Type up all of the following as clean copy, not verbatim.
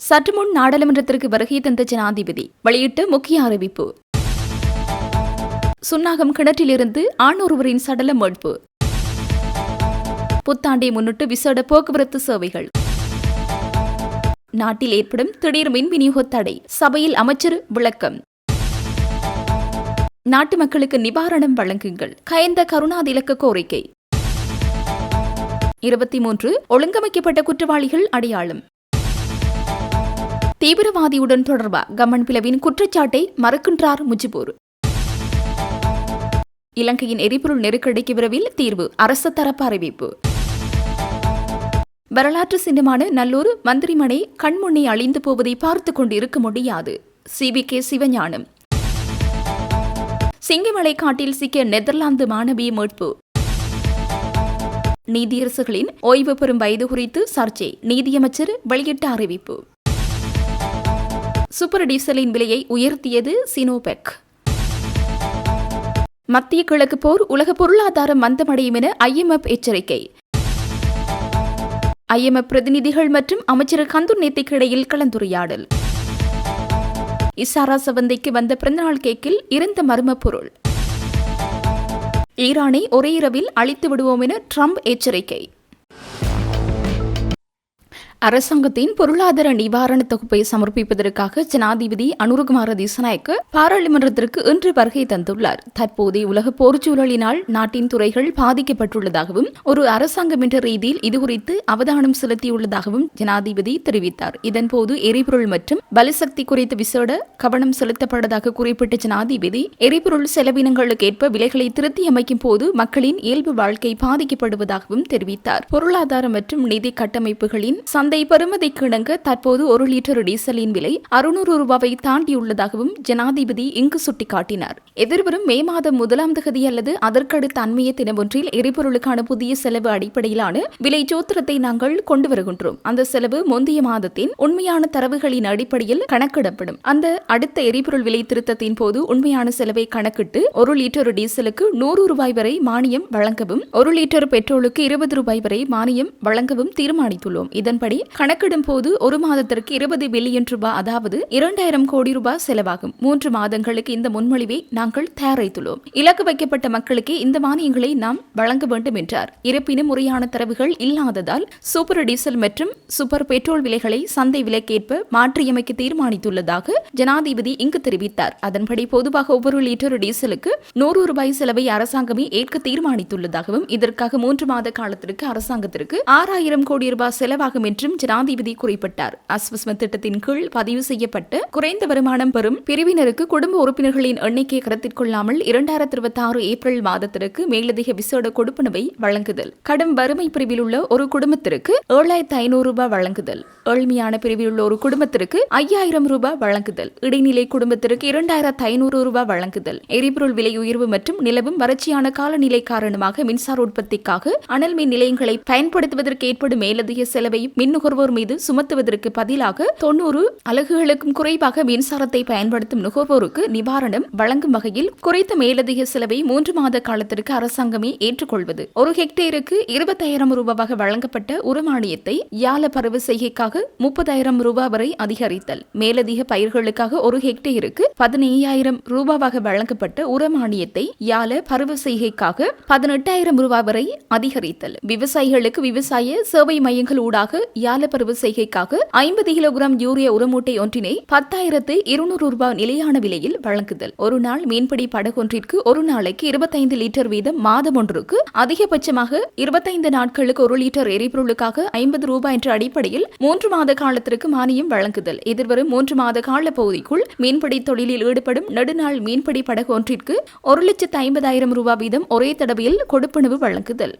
சற்று முன் நாடாளுமன்றத்திற்கு வருகை தந்த ஜனாதிபதி வெளியிட்ட முக்கிய அறிவிப்பு. சுன்னாகம் கிணற்றிலிருந்து ஆண் ஒருவரின் சடலம் மீட்பு. புத்தாண்டை முன்னிட்டு விசேட போக்குவரத்து சேவைகள். நாட்டில் ஏற்படும் திடீர் மின் விநியோக தடை, சபையில் அமைச்சர் விளக்கம். நாட்டு மக்களுக்கு நிவாரணம் வழங்குங்கள், கயந்த கருணாதிலக்க கோரிக்கை. 23 ஒழுங்கமைக்கப்பட்ட குற்றவாளிகள் அடையாளம். தீவிரவாதியுடன் தொடர்பா கமன் பிளவின் குற்றச்சாட்டை மறுக்கின்றார் முஜிபுர். இலங்கையின் எரிபொருள் நெருக்கடிக்கு விரைவில் தீர்வு, அரசு தரப்பு அறிவிப்பு. வரலாற்று சின்னமான நல்லூர் மந்திரிமனை கண்முன்னே அழிந்து போவதை பார்த்து கொண்டு இருக்க முடியாது. CBK சிவஞானம். சிங்கமலை காட்டில் சிக்கிய நெதர்லாந்து மாணவி மீட்பு. நீதியரசுகளின் ஓய்வு பெறும் வயது குறித்து சர்ச்சை, நீதியமைச்சர் வெளியிட்ட அறிவிப்பு. சூப்பர் டீசலின் விலையை உயர்த்தியது சினோபெக். மத்திய கிழக்கு போர் உலக பொருளாதாரம் மந்தமடையும் என IMF எச்சரிக்கை. IMF பிரதிநிதிகள் மற்றும் அமைச்சர் கந்துர் நேத்திக்கு இடையில் கலந்துரையாடல். இசாரா சவந்தைக்கு வந்த பிறந்தநாள் கேக்கில் இருந்த மர்ம பொருள். ஈரானை ஒரே இரவில் அழித்து விடுவோம் என ட்ரம்ப் எச்சரிக்கை. அரசாங்கத்தின் பொருளாதார நிவாரண தொகுப்பை சமர்ப்பிப்பதற்காக ஜனாதிபதி அனுரகுமார திசாநாயக்க பாராளுமன்றத்திற்கு இன்று வருகை தந்துள்ளார். தற்போதைய உலக போர்ச்சூழலினால் நாட்டின் துறைகள் பாதிக்கப்பட்டுள்ளதாகவும் ஒரு அரசாங்கம் என்ற ரீதியில் இதுகுறித்து அவதானம் செலுத்தியுள்ளதாகவும் ஜனாதிபதி தெரிவித்தார். இதன்போது எரிபொருள் மற்றும் பலசக்தி குறித்த விசேட கவனம் செலுத்தப்பட்டதாக குறிப்பிட்ட ஜனாதிபதி எரிபொருள் செலவினங்களுக்கு ஏற்ப விலைகளை திருத்தி அமைக்கும் போது மக்களின் இயல்பு வாழ்க்கை பாதிக்கப்படுவதாகவும் தெரிவித்தார். பொருளாதார மற்றும் நிதி கட்டமைப்புகளின் சந்தை பெறுமதிக்கு இணங்க தற்போது 1 லிட்டர் டீசலின் விலை 600 ரூபாவை தாண்டியுள்ளதாகவும் ஜனாதிபதி இங்கு சுட்டிக்காட்டினார். எதிர்வரும் மே மாதம் 1ஆம் தேதி அல்லது அதற்கடுத்த அண்மைய தினமொன்றில் எரிபொருளுக்கான புதிய செலவு அடிப்படையிலான விலை சூத்திரத்தை நாங்கள் கொண்டு வருகின்றோம். அந்த செலவு முந்தைய மாதத்தின் உண்மையான தரவுகளின் அடிப்படையில் கணக்கிடப்படும். அந்த அடுத்த எரிபொருள் விலை திருத்தத்தின் போது உண்மையான செலவை கணக்கிட்டு 1 லிட்டர் டீசலுக்கு 100 ரூபாய் வரை மானியம் வழங்கவும் 1 லிட்டர் பெட்ரோலுக்கு 20 ரூபாய் வரை மானியம் வழங்கவும் தீர்மானித்துள்ளோம். இதன்படி கணக்கிடும் போது 1 மாதத்திற்கு 20 பில்லியன் ரூபாய், அதாவது 2000 கோடி ரூபாய் செலவாகும். 3 மாதங்களுக்கு இந்த முன்மொழிவை நாங்கள் தயாரித்துள்ளோம். இலக்கு வைக்கப்பட்ட மக்களுக்கே இந்த மானியங்களை நாம் வழங்க வேண்டும் என்றார். இருப்பினும் முறையான தரவுகள் இல்லாததால் சூப்பர் டீசல் மற்றும் சூப்பர் பெட்ரோல் விலைகளை சந்தை விலைக்கேற்ப மாற்றியமைக்க தீர்மானித்துள்ளதாக ஜனாதிபதி இங்கு தெரிவித்தார். அதன்படி பொதுவாக ஒவ்வொரு லிட்டர் டீசலுக்கு 100 ரூபாய் செலவை அரசாங்கமே ஏற்க தீர்மானித்துள்ளதாகவும் இதற்காக 3 மாத காலத்திற்கு அரசாங்கத்திற்கு 6000 கோடி ரூபாய் செலவாகும் என்றும் ஜனாதிபதி குறிப்பிட்டார். அஸ்வஸ்ம திட்டத்தின் கீழ் பதிவு செய்யப்பட்ட குறைந்த வருமானம் பெறும் பிரிவினருக்கு குடும்ப உறுப்பினர்களின் எண்ணிக்கையை கருத்தில் கொள்ளாமல் 2026 ஏப்ரல் மாதத்திற்கு மேலதிக விசேட கொடுப்பனவை வழங்குதல். கடும் வறுமை பிரிவில் உள்ள ஒரு குடும்பத்திற்கு 7500 ரூபாய் வழங்குதல். ஏழ்மையான பிரிவில் உள்ள ஒரு குடும்பத்திற்கு 5000 ரூபாய் வழங்குதல். இடைநிலை குடும்பத்திற்கு 2500 ரூபாய் வழங்குதல். எரிபொருள் விலை உயர்வு மற்றும் நிலவும் வறட்சியான காலநிலை காரணமாக மின்சார உற்பத்திக்காக அனல் மின் நிலையங்களை பயன்படுத்துவதற்கு ஏற்படும் மேலதிக செலவை மின் நுகர்வோர் மீது சுமத்துவதற்கு பதிலாக 90 அலகுகளுக்கும் குறைவாக மின்சாரத்தை பயன்படுத்தும் நுகர்வோருக்கு நிவாரணம் வழங்கும் வகையில் குறைத்த மேலதிக செலவை 3 மாத காலத்திற்கு அரசாங்கமே ஏற்றுக்கொள்வது. 1 ஹெக்டேருக்கு 20000 ரூபாவாக வழங்கப்பட்ட உரமானியத்தை யால பருவ செய்கைக்காக 30000 ரூபாய் வரை அதிகரித்தல். மேலதிக பயிர்களுக்காக 1 ஹெக்டேருக்கு 15000 ரூபாவாக வழங்கப்பட்ட உரமானியத்தை யால பருவ செய்கைக்காக 18000 ரூபாய் வரை அதிகரித்தல். விவசாயிகளுக்கு விவசாய சேவை மையங்கள் ஊடாக யாலப்பருவ செய்கைக்காக 50 கிலோகிராம் யூரியா உரமூட்டை ஒன்றினை 10,200 ரூபாய் நிலையான விலையில் வழங்குதல். ஒரு நாள் மீன்பிடி படகொன்றிற்கு ஒரு நாளைக்கு 25 லிட்டர் வீதம் மாதம் ஒன்றுக்கு அதிகபட்சமாக 25 நாட்களுக்கு 1 லிட்டர் எரிபொருளுக்காக 50 ரூபாய் என்ற அடிப்படையில் 3 மாத காலத்திற்கு மானியம் வழங்குதல். எதிர்வரும் 3 மாத கால பகுதிக்குள் மீன்பிடி தொழிலில் ஈடுபடும் நெடுநாள் மீன்பிடி படகு ஒன்றிற்கு 1,50,000 ரூபாய் வீதம் ஒரே தடவையில் கொடுப்பனவு வழங்குதல்.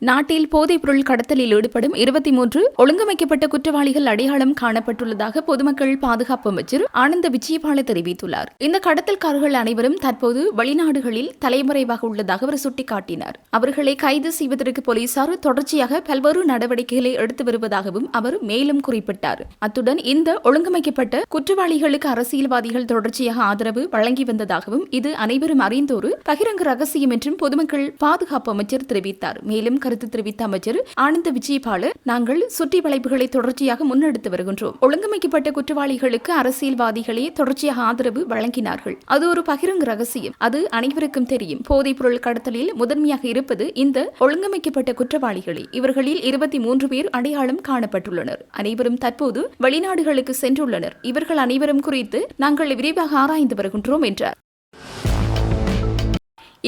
நாட்டில் போதைப் பொருள் கடத்தலில் ஈடுபடும் 23 ஒழுங்கமைக்கப்பட்ட குற்றவாளிகள் அடையாளம் காணப்பட்டுள்ளதாக பொதுமக்கள் பாதுகாப்பு அமைச்சர் ஆனந்த விஜயபால தெரிவித்துள்ளார். இந்த கடத்தல்காரர்கள் அனைவரும் தற்போது வெளிநாடுகளில் தலைமறைவாக உள்ளதாக அவர் சுட்டிக்காட்டினார். அவர்களை கைது செய்வதற்கு போலீசார் தொடர்ச்சியாக பல்வேறு நடவடிக்கைகளை எடுத்து வருவதாகவும் அவர் மேலும் குறிப்பிட்டார். அத்துடன் இந்த ஒழுங்கமைக்கப்பட்ட குற்றவாளிகளுக்கு அரசியல்வாதிகள் தொடர்ச்சியாக ஆதரவு வழங்கி வந்ததாகவும் இது அனைவரும் அறிந்த ஒரு பகிரங்க ரகசியம் என்றும் பொதுமக்கள் பாதுகாப்பு அமைச்சர் தெரிவித்தார். மேலும் கருத்து தெரிவித்த அமைச்சர் ஆனந்த விஜயபால, நாங்கள் சுற்றி வளைப்புகளை தொடர்ச்சியாக முன்னெடுத்து வருகின்றோம். ஒழுங்கமைக்கப்பட்ட குற்றவாளிகளுக்கு அரசியல்வாதிகளே தொடர்ச்சியாக ஆதரவு வழங்கினார்கள். அது ஒரு பகிரங்க ரகசியம். அது அனைவருக்கும் தெரியும். போதைப் பொருள் கடத்தலில் முதன்மையாக இருப்பது இந்த ஒழுங்கமைக்கப்பட்ட குற்றவாளிகளே. இவர்களில் 23 பேர் அடையாளம் காணப்பட்டுள்ளனர். அனைவரும் தற்போது வெளிநாடுகளுக்கு சென்றுள்ளனர். இவர்கள் அனைவரும் குறித்து நாங்கள் விரைவாக ஆராய்ந்து வருகின்றோம் என்றார்.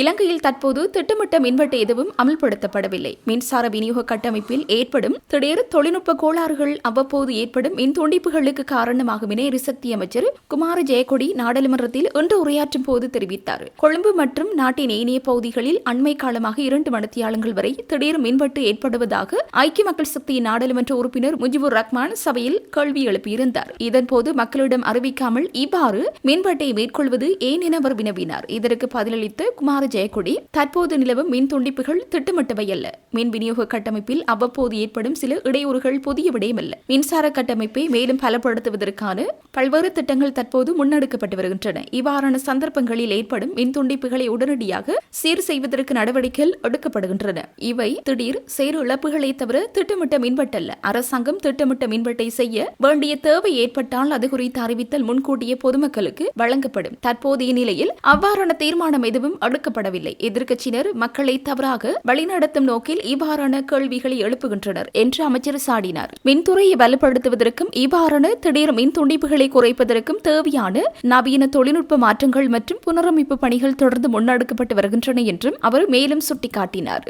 இலங்கையில் தற்போது திட்டமிட்ட மின்வெட்டு எதுவும் அமல்படுத்தப்படவில்லை. மின்சார விநியோக கட்டமைப்பில் ஏற்படும் திடீர் தொழில்நுட்ப கோளாறுகள் அவ்வப்போது ஏற்படும் மின் துண்டிப்புகளுக்கு காரணமாகும் என எரிசக்தி அமைச்சர் குமார ஜெயக்கொடி நாடாளுமன்றத்தில் இன்று உரையாற்றும் போது தெரிவித்தார். கொழும்பு மற்றும் நாட்டின் ஏனைய பகுதிகளில் அண்மை காலமாக 2 மணித்தியாலங்கள் வரை திடீர் மின்வெட்டு ஏற்படுவதாக ஐக்கிய மக்கள் சக்தியின் நாடாளுமன்ற உறுப்பினர் முஜிபுர் ரஹ்மான் சபையில் கேள்வி எழுப்பியிருந்தார். இதன்போது மக்களிடம் அறிவிக்காமல் இவ்வாறு மின்வெட்டை மேற்கொள்வது ஏன் என அவர் வினவினார். இதற்கு பதிலளித்த குமார ஜெயக்கொடி, தற்போது நிலவும் மின் துண்டிப்புகள் திட்டமிட்டவை அல்ல. மின் விநியோக கட்டமைப்பில் அவ்வப்போது ஏற்படும் சில இடையூறுகள் புதிய விடயமல்ல. மின்சார கட்டமைப்பை மேலும் பலப்படுத்துவதற்கான பல்வேறு திட்டங்கள் தற்போது முன்னெடுக்கப்பட்டு வருகின்றன. இவ்வாறான சந்தர்ப்பங்களில் ஏற்படும் மின் துண்டிப்புகளை உடனடியாக சீர் செய்வதற்கு நடவடிக்கைகள் எடுக்கப்படுகின்றன. இவை திடீர் சேறு இழப்புகளை தவிர திட்டமிட்ட மின்வெட்டல்ல. அரசாங்கம் திட்டமிட்ட மின்வெட்டை செய்ய வேண்டிய தேவை ஏற்பட்டால் அது குறித்த அறிவித்தல் முன்கூட்டிய பொதுமக்களுக்கு வழங்கப்படும். தற்போதைய நிலையில் அவ்வாறான தீர்மானம் எதுவும் எடுக்கப்படவில்லை. எதிர்க்கட்சியினர் மக்களை தவறாக வழிநடத்தும் நோக்கில் இவ்வாறான கேள்விகளை எழுப்புகின்றனர் என்று அமைச்சர் சாடினார். மின்துறையை வலுப்படுத்துவதற்கும் இவ்வாறான திடீர் மின் துண்டிப்புகளை குறைப்பதற்கும் தேவையான நவீன தொழில்நுட்ப மாற்றங்கள் மற்றும் புனரமைப்பு பணிகள் தொடர்ந்து முன்னெடுக்கப்பட்டு வருகின்றன என்றும் அவர் மேலும் சுட்டிக்காட்டினார்.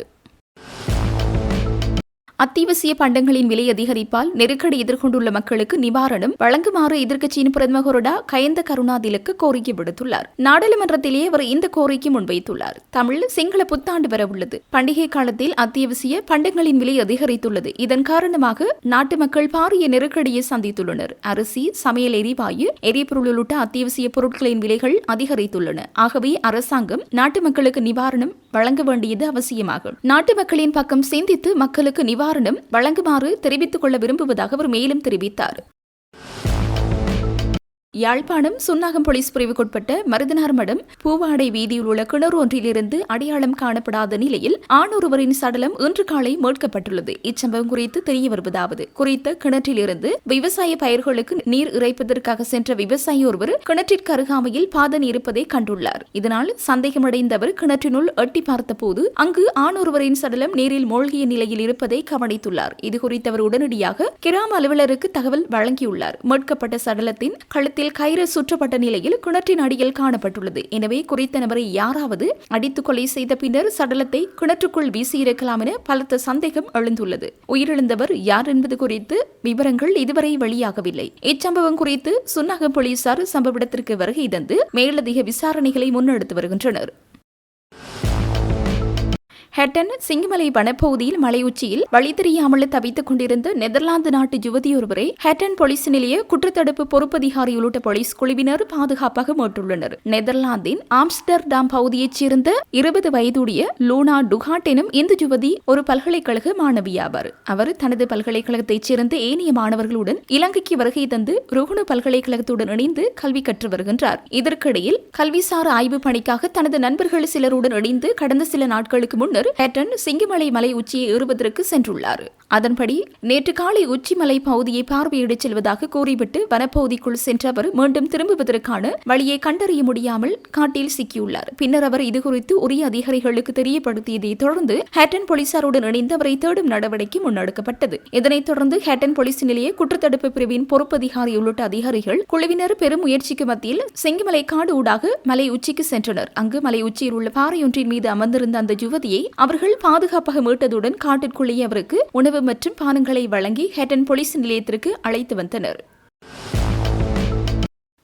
அத்தியாவசிய பண்டங்களின் விலை அதிகரிப்பால் நெருக்கடி எதிர்கொண்டுள்ள மக்களுக்கு நிவாரணம் வழங்குமாறு எதிர்க்கட்சியின் பிரதம கொறடா கயந்த கருணாதிலக்கு கோரிக்கை விடுத்துள்ளார். நாடாளுமன்றத்திலேயே அவர் இந்த கோரிக்கை முன்வைத்துள்ளார். தமிழ் சிங்கள புத்தாண்டு வரவுள்ளது. பண்டிகை காலத்தில் அத்தியாவசிய பண்டங்களின் விலை அதிகரித்துள்ளது. இதன் காரணமாக நாட்டு மக்கள் பாரிய நெருக்கடியை சந்தித்துள்ளனர். அரிசி, சமையல் எரிவாயு, எரிபொருள் உள்ளிட்ட அத்தியாவசிய பொருட்களின் விலைகள் அதிகரித்துள்ளன. ஆகவே அரசாங்கம் நாட்டு மக்களுக்கு நிவாரணம் வழங்க வேண்டியது அவசியமாகும். நாட்டு மக்களின் பக்கம் சிந்தித்து மக்களுக்கு நிவாரணம் வழங்குமாறு தெரிவித்துக் கொள்ள விரும்புவதாக அவர் மேலும் தெரிவித்தார். யாழ்ப்பாணம் சுன்னாகம் போலீஸ் பிரிவுக்குட்பட்ட மருதனார் மடம் பூவாடை வீதியில் உள்ள கிணறு ஒன்றிலிருந்து அடையாளம் காணப்படாத நிலையில் ஆணொருவரின் சடலம் இன்று காலை மீட்கப்பட்டுள்ளது. இச்சம்பவம் குறித்து தெரிய வருவதாவது, குறித்த கிணற்றிலிருந்து விவசாய பயிர்களுக்கு நீர் இறைப்பதற்காக சென்ற விவசாயி ஒருவர் கிணற்றிற்கு அருகாமையில் பாதன் இருப்பதை கண்டுள்ளார். இதனால் சந்தேகமடைந்தவர் கிணற்றினுள் எட்டி பார்த்தபோது அங்கு ஆணொருவரின் சடலம் நீரில் மூழ்கிய நிலையில் இருப்பதை கவனித்துள்ளார். இதுகுறித்து அவர் உடனடியாக கிராம அலுவலருக்கு தகவல் வழங்கியுள்ளார். மீட்கப்பட்ட சடலத்தின் கழுத்தில் கயிறு சுற்றப்பட்ட நிலையில் கிணற்றின் அடியில் காணப்பட்டுள்ளது. எனவே குறித்த நபரை யாராவது அடித்து கொலை செய்த பின்னர் சடலத்தை கிணற்றுக்குள் வீசியிருக்கலாம் என பலத்த சந்தேகம் எழுந்துள்ளது. உயிரிழந்தவர் யார் என்பது குறித்து விவரங்கள் இதுவரை வெளியாகவில்லை. இச்சம்பவம் குறித்து சுன்னாகம் போலீசார் சம்பவ இடத்திற்கு வருகை தந்து மேலதிக விசாரணைகளை முன்னெடுத்து வருகின்றனர். ஹெட்டன் சிங்கமலை வனப்பகுதியில் மலை உச்சியில் வழி தெரியாமல் தவித்துக் கொண்டிருந்த நெதர்லாந்து நாட்டு யுவதியொருவரை ஹெட்டன் போலீஸ் நிலைய குற்றத்தடுப்பு பொறுப்பதிகாரி உள்ளிட்ட போலீஸ் குழுவினர் பாதுகாப்பாக மீட்டுள்ளனர். நெதர்லாந்தின் ஆம்ஸ்டர்டாம் பகுதியைச் சேர்ந்த 20 வயதுடைய லூனா டுகாட் எனும் இந்த யுவதி ஒரு பல்கலைக்கழக மாணவியாவார். அவர் தனது பல்கலைக்கழகத்தைச் சேர்ந்த ஏனைய மாணவர்களுடன் இலங்கைக்கு வருகை தந்து ருகுணு பல்கலைக்கழகத்துடன் இணைந்து கல்வி கற்று வருகின்றார். இதற்கிடையில் கல்விசார் ஆய்வு பணிக்காக தனது நண்பர்கள் சிலருடன் இணைந்து கடந்த சில நாட்களுக்கு முன்னர் ஹெட்டன் சிங்கமலை மலை உச்சியை ஏறுவதற்கு சென்றுள்ளார். அதன்படி நேற்று காலை உச்சிமலை பகுதியை பார்வையிடச் செல்வதாக கூறிவிட்டு வனப்பகுதிக்குள் சென்ற அவர் மீண்டும் திரும்புவதற்கான வழியை கண்டறிய முடியாமல் காட்டில் சிக்கியுள்ளார். பின்னர் அவர் இதுகுறித்து உரிய அதிகாரிகளுக்கு தெரியப்படுத்தியதை தொடர்ந்து ஹெட்டன் போலீசாருடன் இணைந்து அவரை தேடும் நடவடிக்கை முன்னெடுக்கப்பட்டது. இதனைத் தொடர்ந்து ஹெட்டன் போலீஸ் நிலைய குற்றத்தடுப்பு பிரிவின் பொறுப்பதிகாரி உள்ளிட்ட அதிகாரிகள் குழுவினர் பெரும் முயற்சிக்கு மத்தியில் சிங்கமலை காடு ஊடாக மலை உச்சிக்கு சென்றனர். அங்கு மலை உச்சியில் உள்ள பாறையொன்றின் மீது அமர்ந்திருந்த அந்த யுவதியை அவர்கள் பாதுகாப்பாக மீட்டதுடன் காட்டிற்குள்ளேயே அவருக்கு உணவு மற்றும் பானங்களை வழங்கி ஹெட்டன் போலீஸ் நிலையத்திற்கு அழைத்து வந்தனர்.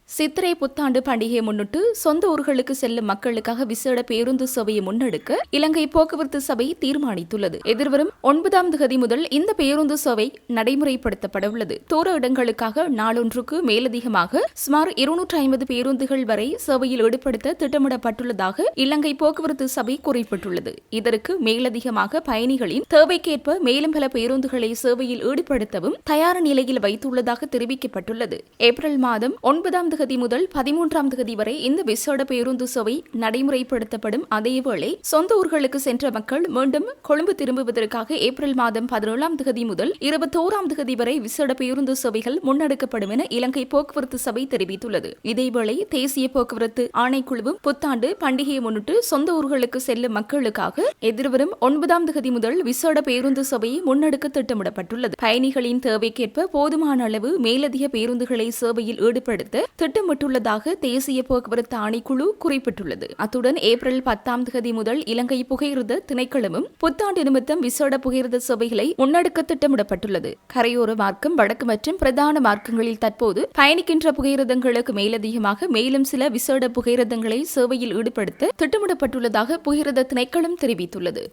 சித்திரை புத்தாண்டு பண்டிகையை முன்னிட்டு சொந்த ஊர்களுக்கு செல்லும் மக்களுக்காக விசேட பேருந்து சேவையை முன்னெடுக்க இலங்கை போக்குவரத்து சபை தீர்மானித்துள்ளது. எதிர்வரும் 9ஆம் தேதி முதல் இந்த பேருந்து சேவை நடைமுறைப்படுத்தப்பட உள்ளது. தூர இடங்களுக்காக நாளொன்றுக்கு மேலதிகமாக சுமார் 250 பேருந்துகள் வரை சேவையில் ஈடுபடுத்த திட்டமிடப்பட்டுள்ளதாக இலங்கை போக்குவரத்து சபை குறிப்பிட்டுள்ளது. இதற்கு மேலதிகமாக பயணிகளின் தேவைக்கேற்ப மேலும் பல பேருந்துகளை சேவையில் ஈடுபடுத்தவும் தயார் நிலையில் வைத்துள்ளதாக தெரிவிக்கப்பட்டுள்ளது. ஏப்ரல் மாதம் 9ஆம் திகதி முதல் 13ஆம் திகதி வரை இந்த விசேட பேருந்து சேவை நடைமுறைப்படுத்தப்படும். அதேவேளை சொந்த ஊர்களுக்கு சென்ற மக்கள் மீண்டும் கொழும்பு திரும்புவதற்காக ஏப்ரல் மாதம் 17ஆம் திகதி முதல் 21ஆம் திகதி வரை விசேட பேருந்து சேவைகள் முன்னெடுக்கப்படும் என இலங்கை போக்குவரத்து சபை தெரிவித்துள்ளது. இதேவேளை தேசிய போக்குவரத்து ஆணைக்குழுவும் புத்தாண்டு பண்டிகையை முன்னிட்டு சொந்த ஊர்களுக்கு செல்லும் மக்களுக்காக எதிர்வரும் 9ஆம் திகதி முதல் விசேட பேருந்து சேவையை முன்னெடுக்க திட்டமிடப்பட்டுள்ளது. பயணிகளின் தேவைக்கேற்ப போதுமான அளவு மேலதிக பேருந்துகளை சேவையில் ஈடுபடுத்த திட்டமிட்டுள்ளதாக தேசிய போக்குவரத்து ஆணைக்குழு குறிப்பிட்டுள்ளது. அத்துடன் ஏப்ரல் 10ஆம் திகதி முதல் இலங்கை புகையிரத திணைக்களமும் புத்தாண்டு நிமித்தம் விசேட புகையிரத சேவைகளை முன்னெடுக்க திட்டமிடப்பட்டுள்ளது. கரையோர மார்க்கம், வடக்கு மற்றும் பிரதான மார்க்கங்களில் தற்போது பயணிக்கின்ற புகையிரதங்களுக்கு மேலதிகமாக மேலும் சில விசேட புகையிரதங்களை சேவையில் ஈடுபடுத்த திட்டமிடப்பட்டுள்ளதாக புகையிரத திணைக்களம் தெரிவித்துள்ளது.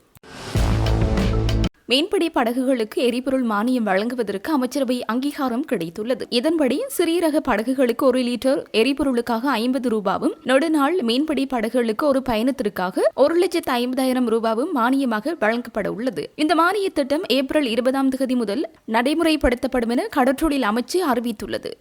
மீன்பிடி படகுகளுக்கு எரிபொருள் மானியம் வழங்குவதற்கு அமைச்சரவை அங்கீகாரம் கிடைத்துள்ளது. இதன்படி சிறிய ரக படகுகளுக்கு 1 லிட்டர் எரிபொருளுக்காக 50 ரூபாவும், நெடுநாள் மீன்பிடி படகுகளுக்கு ஒரு பயணத்திற்காக 1,50,000 ரூபாவும் மானியமாக வழங்கப்பட உள்ளது. இந்த மானிய திட்டம் ஏப்ரல் 20ஆம் தேதி முதல் நடைமுறைப்படுத்தப்படும் என கடற்றொழில் அமைச்சு அறிவித்துள்ளது.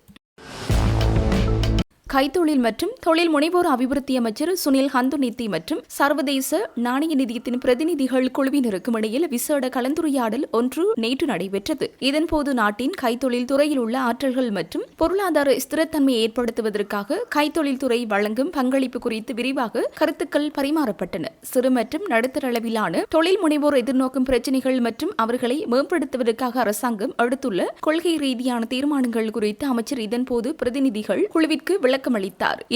கைத்தொழில் மற்றும் தொழில் முனைவோர் அபிவிருத்தி அமைச்சர் சுனில் ஹந்துனித்தி மற்றும் சர்வதேச நாணய நிதியத்தின் பிரதிநிதிகள் குழுவினருக்கும் இடையில் விசேட கலந்துரையாடல் ஒன்று நேற்று நடைபெற்றது. இதன்போது நாட்டின் கைத்தொழில் துறையில் உள்ள ஆற்றல்கள் மற்றும் பொருளாதார ஸ்திரத்தன்மையை ஏற்படுத்துவதற்காக கைத்தொழில் துறை வழங்கும் பங்களிப்பு குறித்து விரிவாக கருத்துக்கள் பரிமாறப்பட்டன. சிறு மற்றும் நடுத்தர அளவிலான தொழில் முனைவோர் எதிர்நோக்கும் பிரச்சினைகள் மற்றும் அவர்களை மேம்படுத்துவதற்காக அரசாங்கம் எடுத்துள்ள கொள்கை ரீதியான தீர்மானங்கள் குறித்து அமைச்சர் இதன்போது பிரதிநிதிகள் குழுவிற்கு விளக்கமளித்தார்.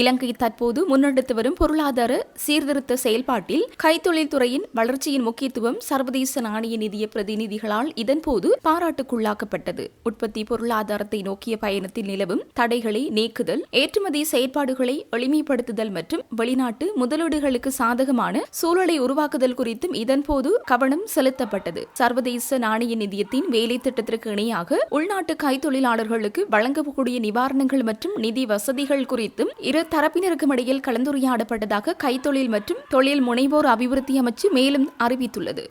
இலங்கை தற்போது முன்னெடுத்து வரும் பொருளாதார சீர்திருத்த செயல்பாட்டில் கைத்தொழில் துறையின் வளர்ச்சியின் முக்கியத்துவம் சர்வதேச நாணய நிதிய பிரதிநிதிகளால் இதன்போது பாராட்டுக்குள்ளாக்கப்பட்டது. உற்பத்தி பொருளாதாரத்தை நோக்கிய பயணத்தில் நிலவும் தடைகளை நீக்குதல், ஏற்றுமதி செயற்பாடுகளை எளிமைப்படுத்துதல் மற்றும் வெளிநாட்டு முதலீடுகளுக்கு சாதகமான சூழலை உருவாக்குதல் குறித்தும் இதன்போது கவனம் செலுத்தப்பட்டது. சர்வதேச நாணய நிதியத்தின் வேலை திட்டத்திற்கு இணையாக உள்நாட்டு கைத்தொழிலாளர்களுக்கு வழங்கக்கூடிய நிவாரணங்கள் மற்றும் நிதி வசதிகள் குறித்தும் இரு தரப்பினருக்கும் இடையில் கலந்துரையாடப்பட்டதாக கைத்தொழில் மற்றும் தொழில் முனைவோர் அபிவிருத்தி அமைச்சு மேலும் அறிவித்துள்ளது.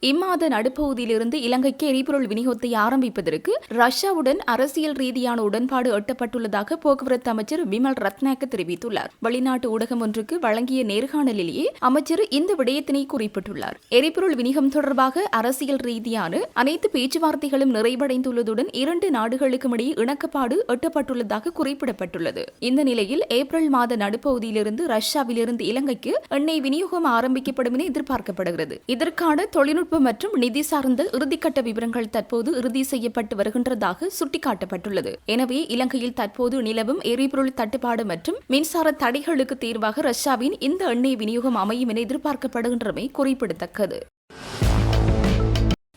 இம்மாத நடுப்பகுதியிலிருந்து இலங்கைக்கு எரிபொருள் விநியோகத்தை ஆரம்பிப்பதற்கு ரஷ்யாவுடன் அரசியல் ரீதியான உடன்பாடு எட்டப்பட்டுள்ளதாக போக்குவரத்து அமைச்சர் விமல் ரத்நாயக்க தெரிவித்துள்ளார். வெளிநாட்டு ஊடகம் ஒன்றுக்கு வழங்கிய நேர்காணலிலேயே அமைச்சர் இந்த விடயத்தினை குறிப்பிட்டுள்ளார். எரிபொருள் விநியோகம் தொடர்பாக அரசியல் ரீதியான அனைத்து பேச்சுவார்த்தைகளும் நிறைவடைந்துள்ளதுடன் 2 நாடுகளுக்கும் இடையே இணக்கப்பாடு எட்டப்பட்டுள்ளதாக குறிப்பிடப்பட்டுள்ளது. இந்த நிலையில் ஏப்ரல் மாத நடுப்பகுதியிலிருந்து ரஷ்யாவிலிருந்து இலங்கைக்கு எண்ணெய் விநியோகம் ஆரம்பிக்கப்படும் என எதிர்பார்க்கப்படுகிறது. இதற்கான தொழில்நுட்ப மற்றும் நிதி சார்ந்த இறுதிக்கட்ட விவரங்கள் தற்போது இறுதி செய்யப்பட்டு வருகின்றதாக சுட்டிக்காட்டப்பட்டுள்ளது. எனவே இலங்கையில் தற்போது நிலவும் எரிபொருள் தட்டுப்பாடு மற்றும் மின்சார தடைகளுக்கு தீர்வாக ரஷ்யாவின் இந்த எண்ணெய் விநியோகம் அமையும் என எதிர்பார்க்கப்படுகின்றமை குறிப்பிடத்தக்கது.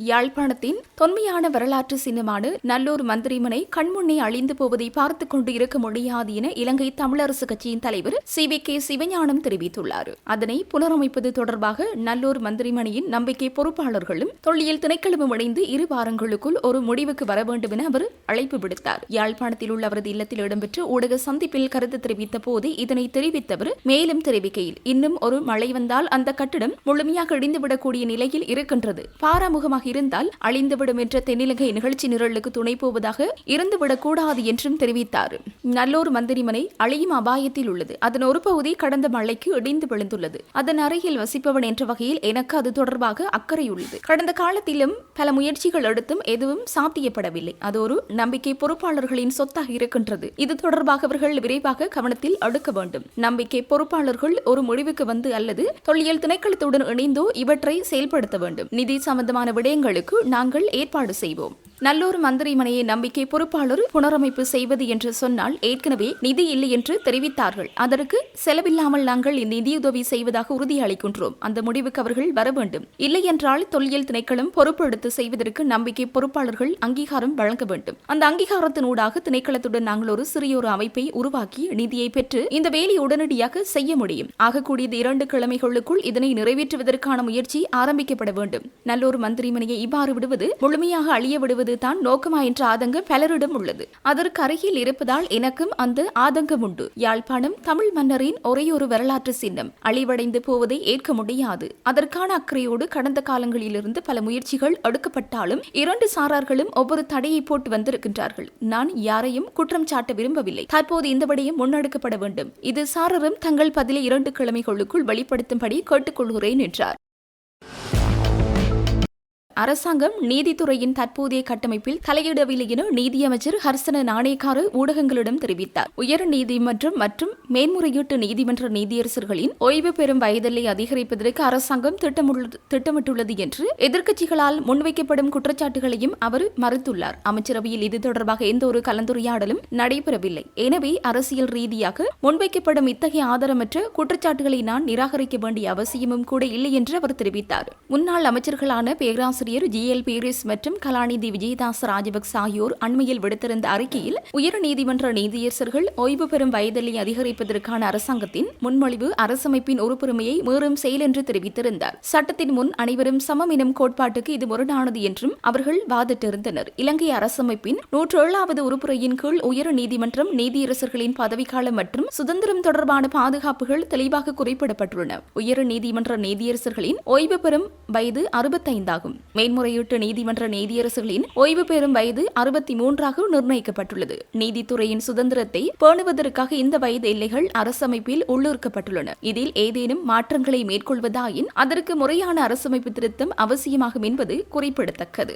யாழ்ப்பாணத்தின் தொன்மையான வரலாற்று சின்னமான நல்லூர் மந்திரிமனை கண்முன்னே அழிந்து போவதை பார்த்துக் கொண்டு இருக்க முடியாது என இலங்கை தமிழரசு கட்சியின் தலைவர் CVK சிவஞானம் தெரிவித்துள்ளார். அதனை புனரமைப்பது தொடர்பாக நல்லூர் மந்திரிமனையின் நம்பிக்கை பொறுப்பாளர்களும் தொல்லியல் திணைக்களமும் இணைந்து 2 வாரங்களுக்குள் ஒரு முடிவுக்கு வர வேண்டும் என அவர் அழைப்பு விடுத்தார். யாழ்ப்பாணத்தில் உள்ள அவரது இல்லத்தில் இடம்பெற்ற ஊடக சந்திப்பில் கருத்து தெரிவித்த போது இதனை தெரிவித்தவர் மேலும் தெரிவிக்கையில், இன்னும் ஒரு மழை வந்தால் அந்த கட்டிடம் முழுமையாக இடிந்துவிடக்கூடிய நிலையில் இருக்கின்றது. பாராமுகமாக இருந்தால் அழிந்துவிடும் என்ற தென்னிலங்கை நிகழ்ச்சி நிரலுக்கு துணை போவதாக இருந்துவிடக்கூடாது என்றும் தெரிவித்தார். நல்லூர் மந்திரிமனை அழியும் அபாயத்தில் உள்ளது. அதன் ஒரு பகுதி கடந்த மழைக்கு இடிந்து விழுந்துள்ளது. அதன் அருகில் வசிப்பவன் என்ற வகையில் எனக்கு அது தொடர்பாக அக்கறை உள்ளது. கடந்த காலத்திலும் பல முயற்சிகள் எடுத்தும் எதுவும் சாத்தியப்படவில்லை. அது ஒரு நம்பிக்கை பொறுப்பாளர்களின் சொத்தாக இருக்கின்றது. இது தொடர்பாக அவர்கள் விரைவாக கவனத்தில் எடுக்க வேண்டும். நம்பிக்கை பொறுப்பாளர்கள் ஒரு முடிவுக்கு வந்து அல்லது தொல்லியல் திணைக்களத்துடன் இணைந்தோ இவற்றை செயல்படுத்த வேண்டும். நிதி சம்பந்தமான விடயங்களுக்கு நாங்கள் ஏற்பாடு செய்வோம். நல்லூர் மந்திரிமனையை நம்பிக்கை பொறுப்பாளர் புனரமைப்பு செய்வது என்று சொன்னால் ஏற்கனவே நிதி இல்லை என்று தெரிவித்தார்கள். அதற்கு செலவில்லாமல் நாங்கள் நிதியுதவி செய்வதாக உறுதியளிக்கின்றோம். அந்த முடிவுக்கு அவர்கள் வர வேண்டும். இல்லை என்றால் தொல்லியல் திணைக்களம் பொறுப்பெடுத்து செய்வதற்கு நம்பிக்கை பொறுப்பாளர்கள் அங்கீகாரம் வழங்க வேண்டும். அந்த அங்கீகாரத்தினூடாக திணைக்களத்துடன் நாங்கள் ஒரு சிறியொரு அமைப்பை உருவாக்கி நிதியை பெற்று இந்த வேலையை உடனடியாக செய்ய முடியும். ஆகக்கூடியது 2 கிழமைகளுக்குள் இதனை நிறைவேற்றுவதற்கான முயற்சி ஆரம்பிக்கப்பட வேண்டும். நல்லூர் மந்திரிமனையை இவ்வாறு விடுவது முழுமையாக அழிய விடுவது தான் நோக்கமா என்ற ஆதங்கம் பலரிடம் உள்ளது. அதற்கு அருகில் இருப்பதால் எனக்கும் அந்த ஆதங்கம் உண்டு. யாழ்ப்பாணம் தமிழ் மன்னரின் ஒரேயொரு வரலாற்று சின்னம் அழிவடைந்து போவதை ஏற்க முடியாது. அதற்கான அக்கறையோடு கடந்த காலங்களிலிருந்து பல முயற்சிகள் எடுக்கப்பட்டாலும் இரண்டு சாரார்களும் ஒவ்வொரு தடையை போட்டு வந்திருக்கின்றார்கள். நான் யாரையும் குற்றம் சாட்ட விரும்பவில்லை. தற்போது இந்த விடயம் முன்னெடுக்கப்பட வேண்டும். இது சாரரும் தங்கள் பதிலை 2 கிழமைகளுக்குள் வெளிப்படுத்தும்படி கேட்டுக்கொள்கிறேன் என்றார். அரசாங்கம் நீதித்துறையின் தற்போதைய கட்டமைப்பில் தலையிடவில்லை என நீதியமைச்சர் ஹர்சன நாணயக்கார ஊடகங்களிடம் தெரிவித்தார். உயர் நீதிமன்றம் மற்றும் மேன்முறையீட்டு நீதிமன்ற நீதியரசர்களின் ஓய்வு பெறும் வயதில்லை அதிகரிப்பதற்கு அரசாங்கம் திட்டமிட்டுள்ளது என்று எதிர்க்கட்சிகளால் முன்வைக்கப்படும் குற்றச்சாட்டுகளையும் அவர் மறுத்துள்ளார். அமைச்சரவையில் இது தொடர்பாக எந்த ஒரு கலந்துரையாடலும் நடைபெறவில்லை. எனவே அரசியல் ரீதியாக முன்வைக்கப்படும் இத்தகைய ஆதாரமற்ற குற்றச்சாட்டுகளை நான் நிராகரிக்க வேண்டிய அவசியமும் கூட இல்லை என்று அவர் தெரிவித்தார். முன்னாள் அமைச்சர்களான பேராசிரியர் GL பீரிஸ் மற்றும் கலாநிதி விஜயதாஸ் ராஜபக்ச ஆகியோர் அண்மையில் விடுத்திருந்த அறிக்கையில் உயர் நீதிமன்ற நீதியரசர்கள் ஓய்வு பெறும் வயதில்லை அதிகரிப்பதற்கான அரசாங்கத்தின் முன்மொழிவு அரசமைப்பின் உறுப்புரிமையை மீறும் செயல் என்று தெரிவித்திருந்தார். சட்டத்தின் முன் அனைவரும் சமம் எனும் கோட்பாட்டுக்கு இது முரணானது என்றும் அவர்கள் வாதிட்டிருந்தனர். இலங்கை அரசமைப்பின் 107வது உறுப்புரையின் கீழ் உயர் நீதிமன்றம் நீதியரசர்களின் பதவிக்காலம் மற்றும் சுதந்திரம் தொடர்பான பாதுகாப்புகள் தெளிவாக குறிப்பிடப்பட்டுள்ளன. உயர் நீதிமன்ற நீதியரசர்களின் ஓய்வு பெறும் வயது 65 ஆகும். மேன்முறையீட்டு நீதிமன்ற நீதியரசர்களின் ஓய்வு பெறும் வயது 63ஆக நிர்ணயிக்கப்பட்டுள்ளது. நீதித்துறையின் சுதந்திரத்தை பேணுவதற்காக இந்த வயது எல்லைகள் அரசமைப்பில் உள்ளிருக்கப்பட்டுள்ளன. இதில் ஏதேனும் மாற்றங்களை மேற்கொள்வதாயின் அதற்கு முறையான அரசமைப்பு திருத்தம் அவசியமாகும் என்பது குறிப்பிடத்தக்கது.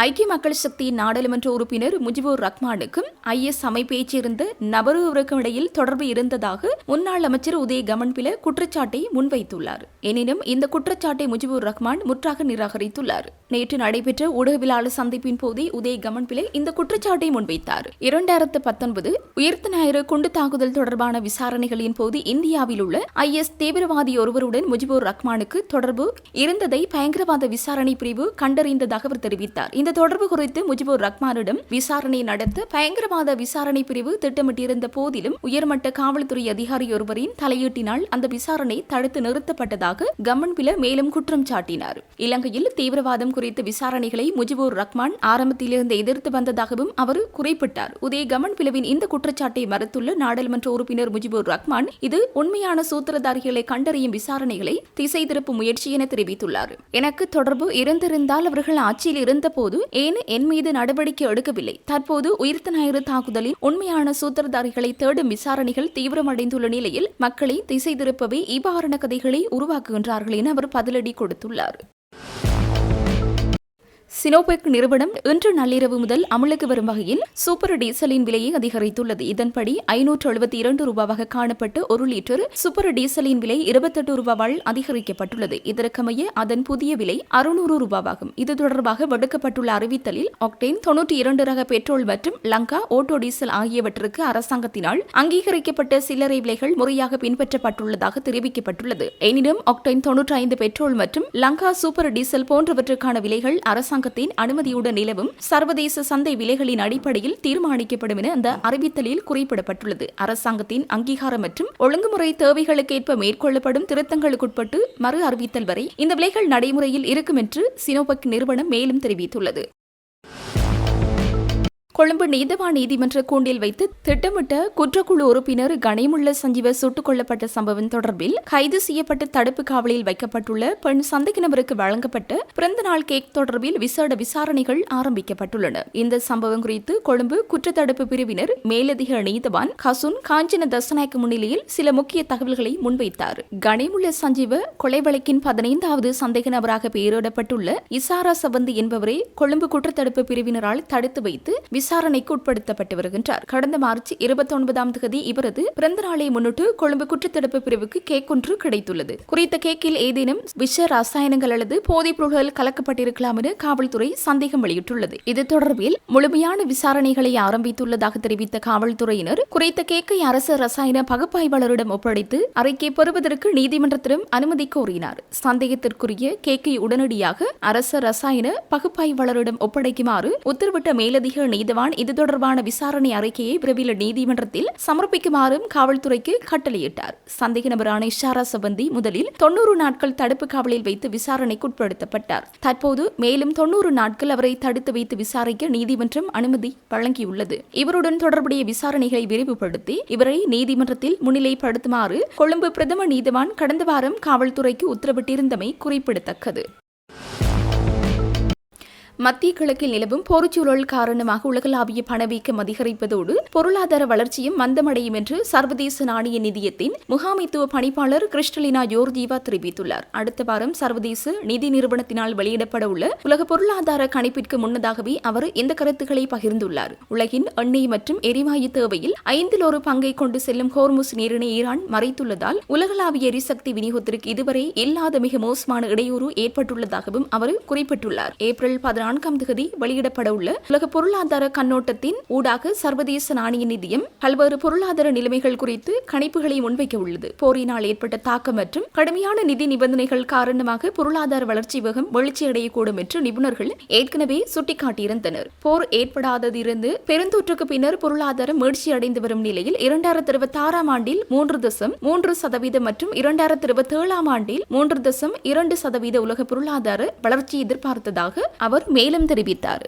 ஐக்கிய மக்கள் சக்தியின் நாடாளுமன்ற உறுப்பினர் முஜிபுர் ரஹ்மானுக்கும் IS அமைப்பைச் சேர்ந்த நபருவருக்கும் இடையில் தொடர்பு இருந்ததாக முன்னாள் அமைச்சர் உதய கமன்பில குற்றச்சாட்டை முன்வைத்துள்ளார். எனினும் இந்த குற்றச்சாட்டை முஜிபுர் ரஹ்மான் முற்றாக நிராகரித்துள்ளார். நேற்று நடைபெற்ற ஊடகவியலாளர் சந்திப்பின் போதே உதய கமன்பில இந்த குற்றச்சாட்டை முன்வைத்தார். 2019 உயிர்த்த ஞாயிறு குண்டு தாக்குதல் தொடர்பான விசாரணைகளின் போது இந்தியாவில் உள்ள IS தீவிரவாதி ஒருவருடன் முஜிபுர் ரஹ்மானுக்கு தொடர்பு இருந்ததை பயங்கரவாத விசாரணை பிரிவு கண்டறிந்ததாக அவர் தெரிவித்தார். இந்த தொடர்பு குறித்து முஜிபுர் ரஹ்மானிடம் விசாரணை நடத்த பயங்கரவாத விசாரணை பிரிவு திட்டமிட்டிருந்த போதிலும் உயர்மட்ட காவல்துறை அதிகாரி ஒருவரின் தலையீட்டினால் அந்த விசாரணை தடுத்து நிறுத்தப்பட்டதாக கமன்பில மேலும் குற்றம் சாட்டினார். இலங்கையில் தீவிரவாதம் குறித்த விசாரணைகளை முஜிபுர் ரஹ்மான் ஆரம்பத்திலிருந்து எதிர்த்து வந்ததாகவும் அவர் குறிப்பிட்டார். உதய கமன்பிலவின் இந்த குற்றச்சாட்டை மறுத்துள்ள நாடாளுமன்ற உறுப்பினர் முஜிபுர் ரஹ்மான் இது உண்மையான சூத்திரதாரிகளை கண்டறியும் விசாரணைகளை திசை திருப்பும் முயற்சி என தெரிவித்துள்ளார். எனக்கு தொடர்பு இருந்திருந்தால் அவர்கள் ஆட்சியில் இருந்தபோது ஏன் என் மீது நடவடிக்கை எடுக்கவில்லை? தற்போது உயிர்த்த ஞாயிறு தாக்குதலில் உண்மையான சூத்திரதாரிகளை தேடும் விசாரணைகள் தீவிரமடைந்துள்ள நிலையில் மக்களை திசை திருப்பவே இவ்வாறான கதைகளை உருவாக்குகின்றார்கள் என அவர் பதிலடி கொடுத்துள்ளார். சினோபெக் நிறுவனம் இன்று நள்ளிரவு முதல் அமலுக்கு வரும் வகையில் சூப்பர் டீசலின் விலையை அதிகரித்துள்ளது. இதன்படி 572 ரூபாவாக காணப்பட்ட 1 லிட்டர் சூப்பர் டீசலின் விலை 28 ரூபாவால் அதிகரிக்கப்பட்டுள்ளது. இதற்கமைய அதன் புதிய விலை 600 ரூபாவாகும். இது தொடர்பாக விடுக்கப்பட்டுள்ள அறிவித்தலில் ஆக்டேன் 92 ரக பெட்ரோல் மற்றும் லங்கா ஓட்டோ டீசல் ஆகியவற்றுக்கு அரசாங்கத்தினால் அங்கீகரிக்கப்பட்ட சில்லறை விலைகள் முறையாக பின்பற்றப்பட்டுள்ளதாக தெரிவிக்கப்பட்டுள்ளது. எனினும் ஆக்டேன் 95 பெட்ரோல் மற்றும் லங்கா சூப்பர் டீசல் போன்றவற்றுக்கான விலைகள் அரசாங்கத்தின் அனுமதியுடன் நிலவும் சர்வதேச சந்தை விலைகளின் அடிப்படையில் தீர்மானிக்கப்படும் என அந்த அறிவித்தலில் குறிப்பிடப்பட்டுள்ளது. அரசாங்கத்தின் அங்கீகாரம் மற்றும் ஒழுங்குமுறை தேவைகளுக்கேற்ப மேற்கொள்ளப்படும் திருத்தங்களுக்குட்பட்டு மறு அறிவித்தல் வரை இந்த விலைகள் நடைமுறையில் இருக்கும் என்று சினோபெக் நிறுவனம் மேலும் தெரிவித்துள்ளது. கொழும்பு நீதவான் நீதிமன்ற கூண்டில் வைத்து திட்டமிட்ட குற்றக்குழு உறுப்பினர் கணேமுள்ள சஞ்சீவ சுட்டுக் கொல்லப்பட்ட சம்பவம் தொடர்பில் கைது செய்யப்பட்டு தடுப்பு காவலில் வைக்கப்பட்டுள்ள பெண் சந்தேக நபருக்கு வழங்கப்பட்ட பிறந்தநாள் கேக் தொடர்பில் விசேட விசாரணைகள் ஆரம்பிக்கப்பட்டுள்ளன. இந்த சம்பவம் குறித்து கொழும்பு குற்றத்தடுப்பு பிரிவினர் மேலதிக நீதவான் கசுன் காஞ்சன தசநாயக்க முன்னிலையில் சில முக்கிய தகவல்களை முன்வைத்தார். கணேமுள்ள சஞ்சீவ கொலை வழக்கின் 15வது சந்தேக நபராக பெயரிடப்பட்டுள்ள இசாரா சவந்தி என்பவரை கொழும்பு குற்றத்தடுப்பு பிரிவினரால் தடுத்து வைத்து விசாரணைக்கு உட்படுத்தப்பட்டு வருகின்றார். கடந்த மார்ச் 29ஆம் தேதி இவரது பிறந்த நாளை முன்னிட்டு கொழும்பு குற்றத்தடுப்பு பிரிவுக்கு கேக் ஒன்று கிடைத்துள்ளது. குறித்த கேக்கில் ஏதேனும் விஷ ரசாயனங்கள் அல்லது போதைப் பொருட்கள் கலக்கப்பட்டிருக்கலாம் என காவல்துறை சந்தேகம் வெளியிட்டுள்ளது. இது தொடர்பில் முழுமையான விசாரணைகளை ஆரம்பித்துள்ளதாக தெரிவித்த காவல்துறையினர் குறித்த கேக்கை அரசு ரசாயன பகுப்பாய்வாளரிடம் ஒப்படைத்து அறிக்கை பெறுவதற்கு நீதிமன்றத்திடம் அனுமதி கோரினார். சந்தேகத்திற்குரிய கேக்கை உடனடியாக அரசு ரசாயன பகுப்பாய்வாளரிடம் ஒப்படைக்குமாறு உத்தரவிட்ட மேலதிக நீதிவான் நீதவான் இது தொடர்பான விசாரணை அறிக்கையை விரைவில் நீதிமன்றத்தில் சமர்ப்பிக்குமாறும் காவல்துறைக்கு கட்டளையிட்டார். சந்தேக நபரான இஷாரா சபந்தி முதலில் 90 நாட்கள் தடுப்பு காவலில் வைத்து விசாரணைக்குட்படுத்தப்பட்டார். தற்போது மேலும் 90 நாட்கள் அவரை தடுத்து வைத்து விசாரிக்க நீதிமன்றம் அனுமதி வழங்கியுள்ளது. இவருடன் தொடர்புடைய விசாரணைகளை விரிவுபடுத்தி இவரை நீதிமன்றத்தில் முன்னிலைப்படுத்துமாறு கொழும்பு பிரதம நீதவான் கடந்த வாரம் காவல்துறைக்கு உத்தரவிட்டிருந்தமை குறிப்பிடத்தக்கது. மத்திய கிழக்கில் நிலவும் போர்ச்சூழல் காரணமாக உலகளாவிய பணவீக்கம் அதிகரிப்பதோடு பொருளாதார வளர்ச்சியும் மந்தமடையும் என்று சர்வதேச நாணய நிதியத்தின் முகாமைத்துவ பணிப்பாளர் கிறிஸ்டலினா ஜோர்ஜீவா தெரிவித்துள்ளார். அடுத்த வாரம் சர்வதேச நிதி நிறுவனத்தினால் வெளியிடப்பட உள்ள உலக பொருளாதார கணிப்பிற்கு முன்னதாகவே அவர் இந்த கருத்துக்களை பகிர்ந்துள்ளார். உலகின் எண்ணெய் மற்றும் எரிவாயு தேவையில் 1/5 பங்கை கொண்டு செல்லும் ஹோர்முஸ் நீரினை ஈரான் மறைத்துள்ளதால் உலகளாவிய எரிசக்தி விநியோகத்திற்கு இதுவரை இல்லாத மிக மோசமான இடையூறு ஏற்பட்டுள்ளதாகவும் அவர் குறிப்பிட்டுள்ளார். ஏப்ரல் 14ஆம் தேதி வெளியிடப்பட உள்ள உலக பொருளாதார கண்ணோட்டத்தின் ஊடாக சர்வதேச நாணய நிதியம் பல்வேறு பொருளாதார நிலைமைகள் குறித்து கணிப்புகளை முன்வைக்க உள்ளது. போரினால் ஏற்பட்ட தாக்கம் மற்றும் கடுமையான நிதி நிபந்தனைகள் காரணமாக பொருளாதார வளர்ச்சி வேகம் வீழ்ச்சியடையக்கூடும் என்று நிபுணர்கள் ஏற்கனவே சுட்டிக்காட்டியிருந்தனர். போர் ஏற்படாததிலிருந்து பெருந்தொற்றுக்கு பின்னர் பொருளாதாரம் வீழ்ச்சியடைந்து வரும் நிலையில் 2026ஆம் ஆண்டில் 3.3% மற்றும் 2027ஆம் ஆண்டில் 3.2% உலக பொருளாதார வளர்ச்சி எதிர்பார்த்ததாக அவர் மேலும் தெரிவித்தார்.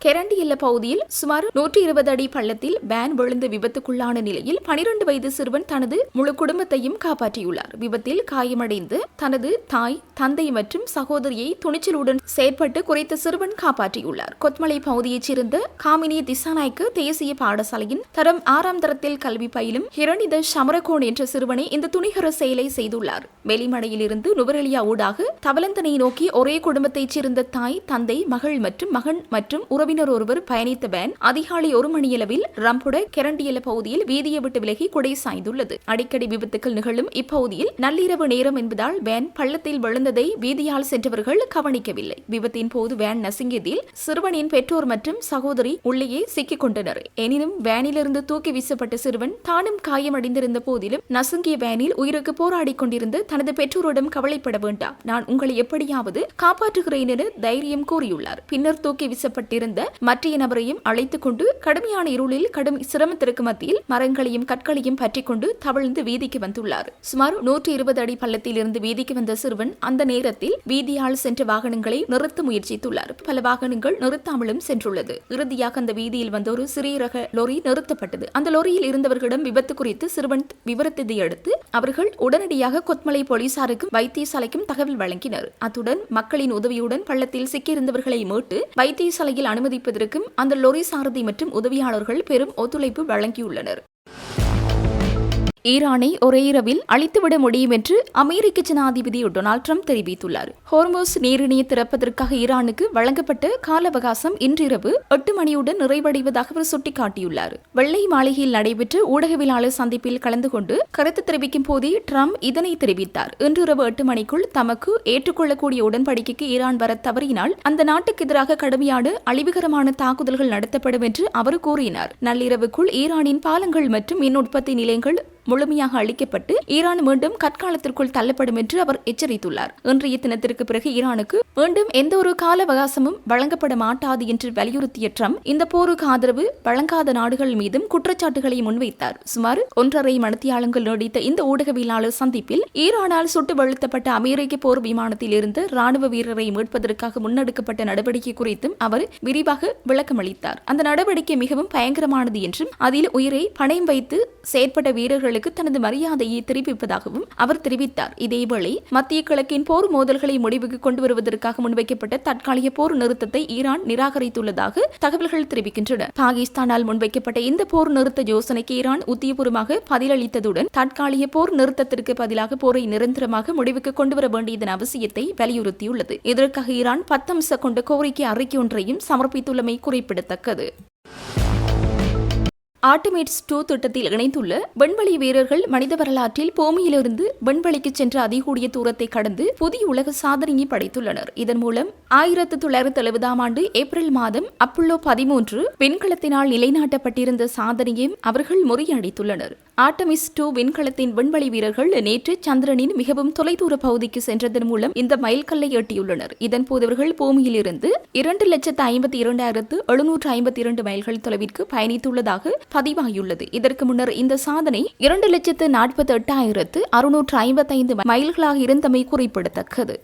கெரண்டி எல்ல பகுதியில் சுமார் 120 அடி பள்ளத்தில் வேன் விழுந்து விபத்துக்குள்ளான நிலையில் 12 வயது சிறுவன் தனது முழு குடும்பத்தையும் காப்பாற்றியுள்ளார். விபத்தில் காயமடைந்து தனது தாய், தந்தை மற்றும் சகோதரியை துணிச்சலுடன் செயற்பட்டு குறித்த சிறுவன் காப்பாற்றியுள்ளார். கொத்மலை பகுதியைச் சேர்ந்த காமினி திசாநாயக்க தேசிய பாடசாலையின் தரம் 6ஆம் தரத்தில் கல்வி பயிலும் ஹிரணித சமரகோன் என்ற சிறுவனை இந்த துணிகர செயலை செய்துள்ளார். வெளிமடையிலிருந்து நுவரெலியா ஊடாக தவலந்தனை நோக்கி ஒரே குடும்பத்தைச் சேர்ந்த தாய், தந்தை, மகள் மற்றும் மகன் மற்றும் உறவினர் ஒருவர் பயணித்த வேன் அதிகாலை 1 மணியளவில் ரம்புட கெரண்டியல பகுதியில் வீதியை விட்டு விலகி குடை சாய்ந்துள்ளது. அடிக்கடி விபத்துக்கள் நிகழும் இப்பகுதியில் நள்ளிரவு நேரம் என்பதால் வேன் பள்ளத்தில் விழுந்ததை வீதியால் சென்றவர்கள் கவனிக்கவில்லை. விபத்தின் போது வேன் நசுங்கியதில் சிறுவனின் பெற்றோர் மற்றும் சகோதரி உள்ளேயே சிக்கிக் கொண்டனர். எனினும் வேனிலிருந்து தூக்கி வீசப்பட்ட சிறுவன் தானும் காயமடைந்திருந்த போதிலும் நசுங்கிய வேனில் உயிருக்கு போராடி கொண்டிருந்த தனது பெற்றோரிடம் கவலைப்பட வேண்டாம், நான் உங்களை எப்படியாவது காப்பாற்றுகிறேன் என தைரியம் கூறியுள்ளார். பின்னர் தூக்கி வீசப்பட்டிருந்த மற்றைய நபரையும் அழைத்துக் கொண்டு கடுமையான இருளில் கடும் சிரமத்திற்கு மத்தியில் மரங்களையும் கற்களையும் பற்றிக் கொண்டு தவழ்ந்து வீதிக்கு வந்துள்ளார். சுமார் 120 அடி பள்ளத்தில் இருந்து வீதிக்கு வந்த சிறுவன் அந்த நேரத்தில் வீதியால் சென்ற வாகனங்களை நிறுத்த முயற்சித்துள்ளார். பல வாகனங்கள் நிறுத்தாமலும் சென்றுள்ளது. இறுதியாக அந்த வீதியில் வந்த ஒரு சிறிய ரக லொரி நிறுத்தப்பட்டது. அந்த லொரியில் இருந்தவர்களிடம் விபத்து குறித்து சிறுவன் விவரத்தை அடுத்து அவர்கள் உடனடியாக கொத்மலை போலீசாருக்கும் வைத்தியசாலைக்கும் தகவல் வழங்கினர். அத்துடன் மக்களின் உதவியுடன் பள்ளத்தில் சிக்கியிருந்தவர்களை மீட்டு வைத்தியசாலையில் அனுமதிப்பதற்கும் அந்த லொரி சாரதி மற்றும் உதவியாளர்கள் பெரும் ஒத்துழைப்பு வழங்கியுள்ளனர். ஈரானை ஒரே இரவில் அழித்துவிட முடியும் என்று அமெரிக்க ஜனாதிபதி டொனால்ட் ட்ரம்ப் தெரிவித்துள்ளார். ஹோர்முஸ் நீரிணையை திறப்பதற்காக ஈரானுக்கு வழங்கப்பட்ட கால அவகாசம் இன்றிரவு 8 மணியுடன் நிறைவடைவதாக அவர் சுட்டிக்காட்டியுள்ளார். வெள்ளை மாளிகையில் நடைபெற்ற ஊடகவியலாளர் சந்திப்பில் கலந்து கொண்டு கருத்து தெரிவிக்கும் போதே ட்ரம்ப் இதனை தெரிவித்தார். இன்றிரவு 8 மணிக்குள் தமக்கு ஏற்றுக்கொள்ளக்கூடிய உடன்படிக்கைக்கு ஈரான் வர தவறினால் அந்த நாட்டுக்கு எதிராக கடுமையான அழிவுகரமான தாக்குதல்கள் நடத்தப்படும் என்று அவர் கூறினார். நள்ளிரவுக்குள் ஈரானின் பாலங்கள் மற்றும் மின் உற்பத்தி நிலையங்கள் முழுமையாக அளிக்கப்பட்டு ஈரான் மீண்டும் கற்காலத்திற்குள் தள்ளப்படும் என்று அவர் எச்சரித்துள்ளார். இன்றைய தினத்திற்கு பிறகு ஈரானுக்கு மீண்டும் எந்த ஒரு கால அவகாசமும் வழங்கப்பட மாட்டாது என்று வலியுறுத்திய ட்ரம்ப் இந்த போருக்கு ஆதரவு வழங்காத நாடுகள் மீதும் குற்றச்சாட்டுகளை முன்வைத்தார். சுமார் 1.5 மணித்தியாலங்கள் நீடித்த இந்த ஊடகவியலாளர் சந்திப்பில் ஈரானால் சுட்டு வீழ்த்தப்பட்ட அமெரிக்க போர் விமானத்தில் இருந்து ராணுவ வீரரை மீட்பதற்காக முன்னெடுக்கப்பட்ட நடவடிக்கை குறித்தும் அவர் விரிவாக விளக்கமளித்தார். அந்த நடவடிக்கை மிகவும் பயங்கரமானது என்றும் அதில் உயிரை பணயம் வைத்து செயற்பட்ட வீரர்கள் தனது மரியாதையை தெரிவிப்பதாகவும் அவர் தெரிவித்தார். இதேவேளை மத்திய கிழக்கின் போர் மோதல்களை முடிவுக்கு கொண்டு வருவதற்காக முன்வைக்கப்பட்ட தற்காலிக போர் நிறுத்தத்தை ஈரான் நிராகரித்துள்ளதாக தகவல்கள் தெரிவிக்கின்றன. பாகிஸ்தானால் முன்வைக்கப்பட்ட இந்த போர் நிறுத்த யோசனைக்கு ஈரான் உத்தியபூர்வமாக பதிலளித்ததுடன் தற்காலிக போர் நிறுத்தத்திற்கு பதிலாக போரை நிரந்தரமாக முடிவுக்கு கொண்டுவர வேண்டியதன் அவசியத்தை வலியுறுத்தியுள்ளது. இதற்காக ஈரான் 10 அம்ச கொண்ட கோரிக்கை அறிக்கை ஒன்றையும் சமர்ப்பித்துள்ளமை குறிப்பிடத்தக்கது. ஆர்டமிஸ் 2 திட்டத்தில் இணைந்துள்ள விண்வெளி வீரர்கள் மனித வரலாற்றில் பூமியிலிருந்து விண்வெளிக்கு சென்ற அதிகூடிய தூரத்தை கடந்து புதிய உலக சாதனையை படைத்துள்ளனர். இதன் மூலம் 1970ஆம் ஆண்டு ஏப்ரல் மாதம் அப்பல்லோ 13 விண்கலத்தினால் நிலைநாட்டப்பட்டிருந்த சாதனையையும் அவர்கள் முறியடித்துள்ளனர். ஆர்டமிஸ் 2 விண்கலத்தின் விண்வெளி வீரர்கள் நேற்று சந்திரனின் மிகவும் தொலைதூர பகுதிக்கு சென்றதன் மூலம் இந்த மைல்கல்லை எட்டியுள்ளனர். இதன்போது அவர்கள் பூமியில் இருந்து 2,52,752 மைல்கள் தொலைவிற்கு பயணித்துள்ளதாக பதிவாகியுள்ளது. இதற்கு முன்னர் இந்த சாதனை 2,48,655 மைல்களாக இருந்தமை குறிப்பிடத்தக்கது.